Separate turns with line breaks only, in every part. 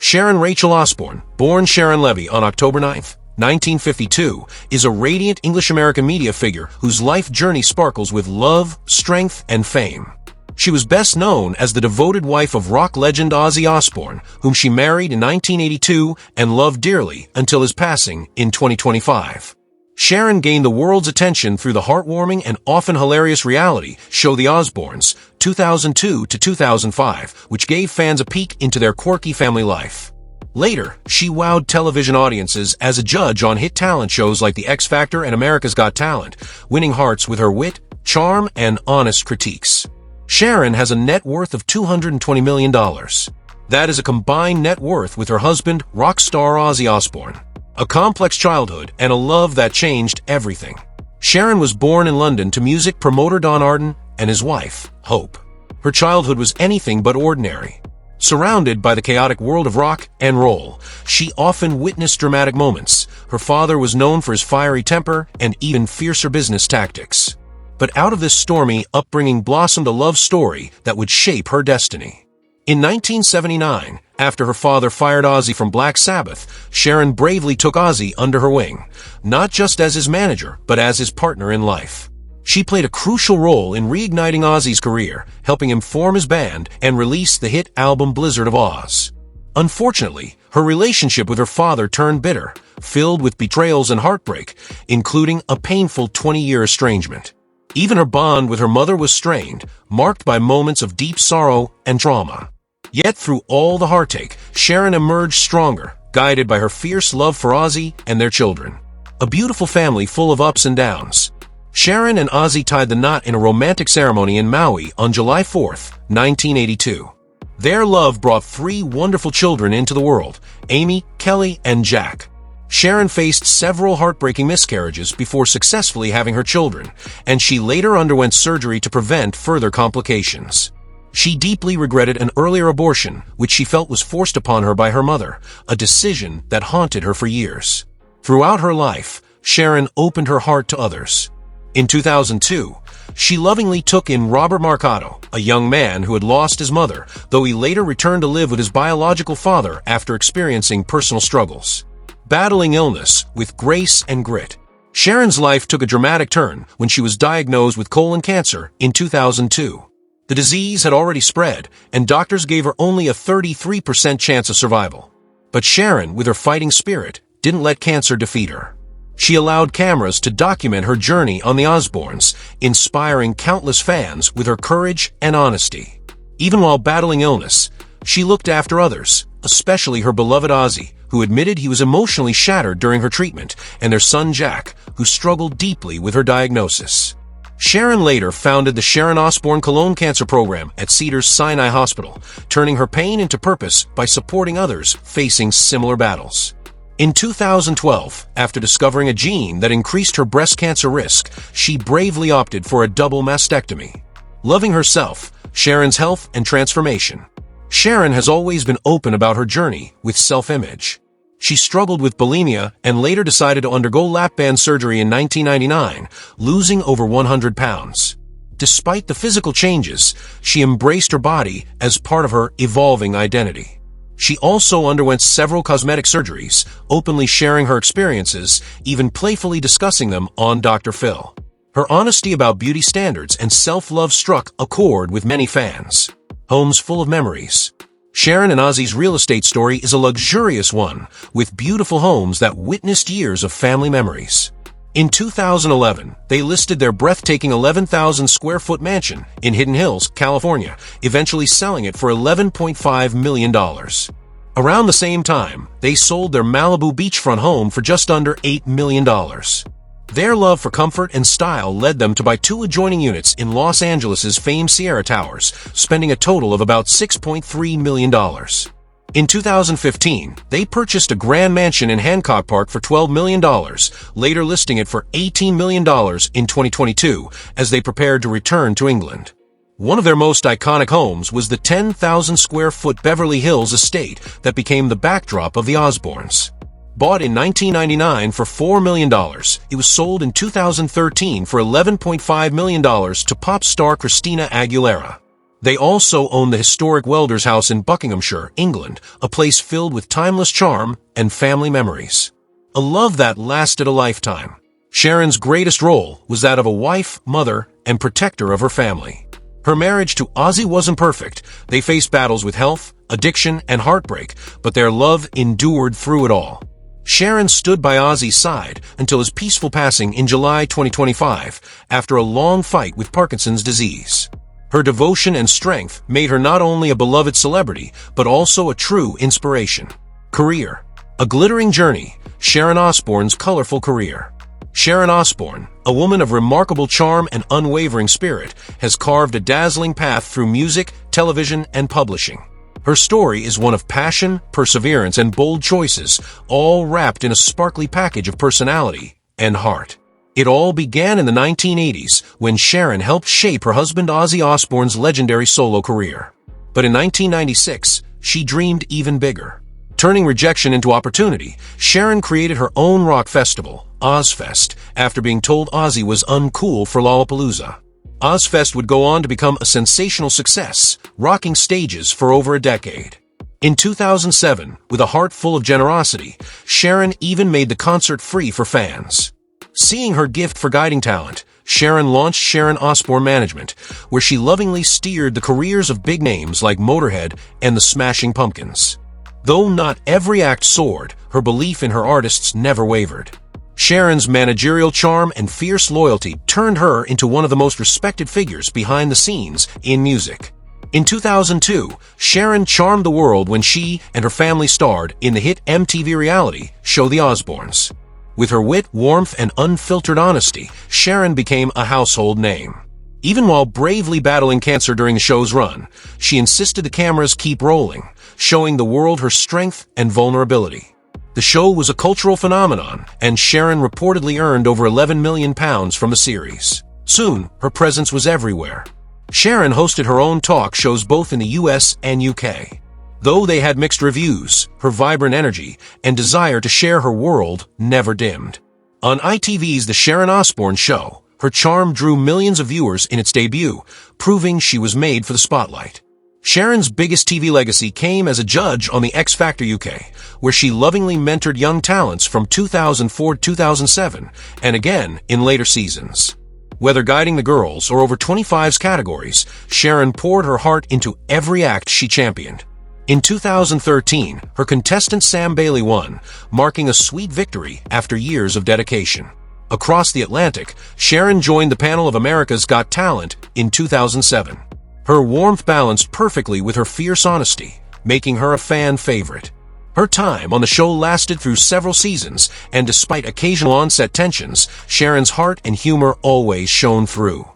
Sharon Rachel Osbourne, born Sharon Levy on October 9, 1952, is a radiant English-American media figure whose life journey sparkles with love, strength, and fame. She was best known as the devoted wife of rock legend Ozzy Osbourne, whom she married in 1982 and loved dearly until his passing in 2025. Sharon gained the world's attention through the heartwarming and often hilarious reality show The Osbournes, 2002 to 2005, which gave fans a peek into their quirky family life. Later, she wowed television audiences as a judge on hit talent shows like The X Factor and America's Got Talent, winning hearts with her wit, charm, and honest critiques. Sharon has a net worth of $220 million. That is a combined net worth with her husband, rock star Ozzy Osbourne. A complex childhood and a love that changed everything. Sharon was born in London to music promoter Don Arden and his wife, Hope. Her childhood was anything but ordinary. Surrounded by the chaotic world of rock and roll, she often witnessed dramatic moments. Her father was known for his fiery temper and even fiercer business tactics. But out of this stormy upbringing blossomed a love story that would shape her destiny. In 1979, after her father fired Ozzy from Black Sabbath, Sharon bravely took Ozzy under her wing, not just as his manager, but as his partner in life. She played a crucial role in reigniting Ozzy's career, helping him form his band and release the hit album Blizzard of Oz. Unfortunately, her relationship with her father turned bitter, filled with betrayals and heartbreak, including a painful 20-year estrangement. Even her bond with her mother was strained, marked by moments of deep sorrow and trauma. Yet through all the heartache, Sharon emerged stronger, guided by her fierce love for Ozzy and their children. A beautiful family full of ups and downs. Sharon and Ozzy tied the knot in a romantic ceremony in Maui on July 4, 1982. Their love brought 3 wonderful children into the world, Amy, Kelly, and Jack. Sharon faced several heartbreaking miscarriages before successfully having her children, and she later underwent surgery to prevent further complications. She deeply regretted an earlier abortion, which she felt was forced upon her by her mother, a decision that haunted her for years. Throughout her life, Sharon opened her heart to others. In 2002, she lovingly took in Robert Marcato, a young man who had lost his mother, though he later returned to live with his biological father after experiencing personal struggles. Battling illness with grace and grit. Sharon's life took a dramatic turn when she was diagnosed with colon cancer in 2002. The disease had already spread, and doctors gave her only a 33% chance of survival. But Sharon, with her fighting spirit, didn't let cancer defeat her. She allowed cameras to document her journey on the Osbournes, inspiring countless fans with her courage and honesty. Even while battling illness, she looked after others, especially her beloved Ozzy, who admitted he was emotionally shattered during her treatment, and their son Jack, who struggled deeply with her diagnosis. Sharon later founded the Sharon Osbourne Colon Cancer Program at Cedars-Sinai Hospital, turning her pain into purpose by supporting others facing similar battles. In 2012, after discovering a gene that increased her breast cancer risk, she bravely opted for a double mastectomy. Loving herself, Sharon's health, and transformation. Sharon has always been open about her journey with self-image. She struggled with bulimia and later decided to undergo lap band surgery in 1999, losing over 100 pounds. Despite the physical changes, she embraced her body as part of her evolving identity. She also underwent several cosmetic surgeries, openly sharing her experiences, even playfully discussing them on Dr. Phil. Her honesty about beauty standards and self-love struck a chord with many fans. Homes full of memories. Sharon and Ozzy's real estate story is a luxurious one, with beautiful homes that witnessed years of family memories. In 2011, they listed their breathtaking 11,000 square foot mansion in Hidden Hills, California, eventually selling it for $11.5 million. Around the same time, they sold their Malibu beachfront home for just under $8 million. Their love for comfort and style led them to buy 2 adjoining units in Los Angeles' famed Sierra Towers, spending a total of about $6.3 million. In 2015, they purchased a grand mansion in Hancock Park for $12 million, later listing it for $18 million in 2022 as they prepared to return to England. One of their most iconic homes was the 10,000 square foot Beverly Hills estate that became the backdrop of the Osbournes. Bought in 1999 for $4 million, it was sold in 2013 for $11.5 million to pop star Christina Aguilera. They also own the historic Welder's House in Buckinghamshire, England, a place filled with timeless charm and family memories. A love that lasted a lifetime. Sharon's greatest role was that of a wife, mother, and protector of her family. Her marriage to Ozzy wasn't perfect. They faced battles with health, addiction, and heartbreak, but their love endured through it all. Sharon stood by Ozzy's side until his peaceful passing in July 2025, after a long fight with Parkinson's disease. Her devotion and strength made her not only a beloved celebrity, but also a true inspiration. Career. A glittering journey, Sharon Osbourne's colorful career. Sharon Osbourne, a woman of remarkable charm and unwavering spirit, has carved a dazzling path through music, television, and publishing. Her story is one of passion, perseverance, and bold choices, all wrapped in a sparkly package of personality and heart. It all began in the 1980s when Sharon helped shape her husband Ozzy Osbourne's legendary solo career. But in 1996, she dreamed even bigger. Turning rejection into opportunity, Sharon created her own rock festival, Ozzfest, after being told Ozzy was uncool for Lollapalooza. Ozzfest would go on to become a sensational success, rocking stages for over a decade. In 2007, with a heart full of generosity, Sharon even made the concert free for fans. Seeing her gift for guiding talent, Sharon launched Sharon Osbourne Management, where she lovingly steered the careers of big names like Motorhead and the Smashing Pumpkins. Though not every act soared, her belief in her artists never wavered. Sharon's managerial charm and fierce loyalty turned her into one of the most respected figures behind the scenes in music. In 2002, Sharon charmed the world when she and her family starred in the hit MTV reality show The Osbournes. With her wit, warmth, and unfiltered honesty, Sharon became a household name. Even while bravely battling cancer during the show's run, she insisted the cameras keep rolling, showing the world her strength and vulnerability. The show was a cultural phenomenon, and Sharon reportedly earned over £11 million from the series. Soon, her presence was everywhere. Sharon hosted her own talk shows both in the US and UK. Though they had mixed reviews, her vibrant energy and desire to share her world never dimmed. On ITV's The Sharon Osbourne Show, her charm drew millions of viewers in its debut, proving she was made for the spotlight. Sharon's biggest TV legacy came as a judge on the X Factor UK, where she lovingly mentored young talents from 2004 to 2007, and again in later seasons. Whether guiding the girls or over 25's categories, Sharon poured her heart into every act she championed. In 2013, her contestant Sam Bailey won, marking a sweet victory after years of dedication. Across the Atlantic, Sharon joined the panel of America's Got Talent in 2007. Her warmth balanced perfectly with her fierce honesty, making her a fan favorite. Her time on the show lasted through several seasons, and despite occasional on-set tensions, Sharon's heart and humor always shone through.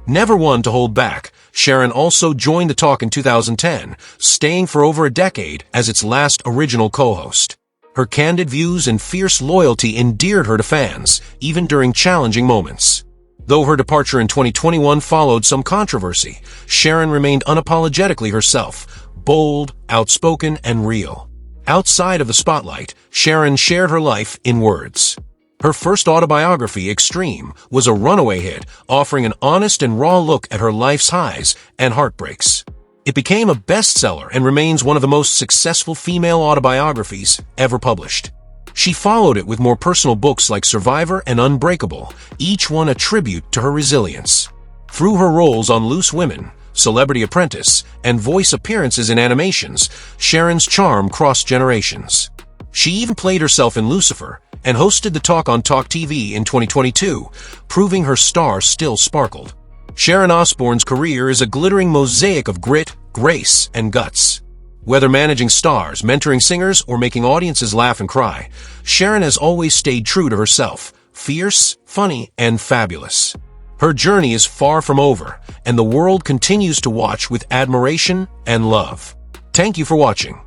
Never one to hold back, Sharon also joined the talk in 2010, staying for over a decade as its last original co-host. Her candid views and fierce loyalty endeared her to fans, even during challenging moments. Though her departure in 2021 followed some controversy, Sharon remained unapologetically herself, bold, outspoken, and real. Outside of the spotlight, Sharon shared her life in words. Her first autobiography, Extreme, was a runaway hit, offering an honest and raw look at her life's highs and heartbreaks. It became a bestseller and remains one of the most successful female autobiographies ever published. She followed it with more personal books like Survivor and Unbreakable, each one a tribute to her resilience. Through her roles on Loose Women, Celebrity Apprentice, and voice appearances in animations, Sharon's charm crossed generations. She even played herself in Lucifer and hosted the talk on Talk TV in 2022, proving her star still sparkled. Sharon Osbourne's career is a glittering mosaic of grit, grace, and guts. Whether managing stars, mentoring singers, or making audiences laugh and cry, Sharon has always stayed true to herself, fierce, funny, and fabulous. Her journey is far from over, and the world continues to watch with admiration and love. Thank you for watching.